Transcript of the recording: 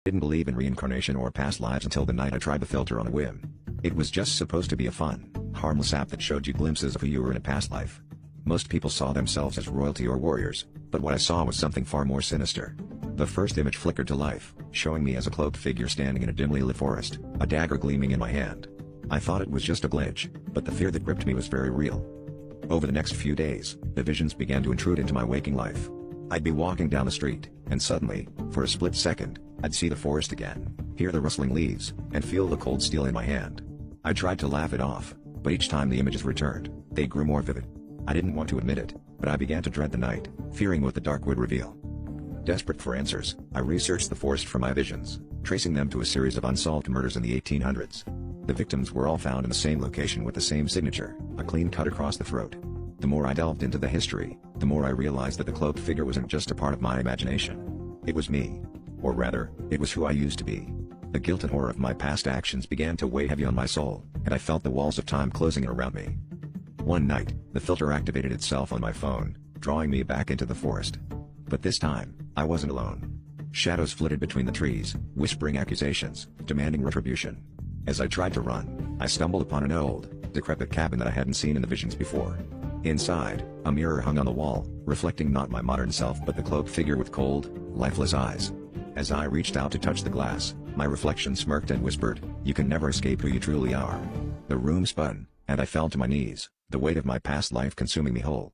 Didn't believe in reincarnation or past lives until the night I tried the filter on a whim. It was just supposed to be a fun, harmless app that showed you glimpses of who you were in a past life. Most people saw themselves as royalty or warriors, but what I saw was something far more sinister. The first image flickered to life, showing me as a cloaked figure standing in a dimly lit forest, a dagger gleaming in my hand. I thought it was just a glitch, but the fear that gripped me was very real. Over the next few days, the visions began to intrude into my waking life. I'd be walking down the street, and suddenly, for a split second, I'd see the forest again, hear the rustling leaves, and feel the cold steel in my hand. I tried to laugh it off, but each time the images returned, they grew more vivid. I didn't want to admit it, but I began to dread the night, fearing what the dark would reveal. Desperate for answers, I researched the forest for my visions, tracing them to a series of unsolved murders in the 1800s. The victims were all found in the same location with the same signature, a clean cut across the throat. The more I delved into the history, the more I realized that the cloaked figure wasn't just a part of my imagination. It was me. Or rather, it was who I used to be. The guilt and horror of my past actions began to weigh heavy on my soul, and I felt the walls of time closing around me. One night, the filter activated itself on my phone, drawing me back into the forest. But this time, I wasn't alone. Shadows flitted between the trees, whispering accusations, demanding retribution. As I tried to run, I stumbled upon an old, decrepit cabin that I hadn't seen in the visions before. Inside, a mirror hung on the wall, reflecting not my modern self but the cloaked figure with cold, lifeless eyes. As I reached out to touch the glass, my reflection smirked and whispered, "You can never escape who you truly are." The room spun, and I fell to my knees, the weight of my past life consuming me whole.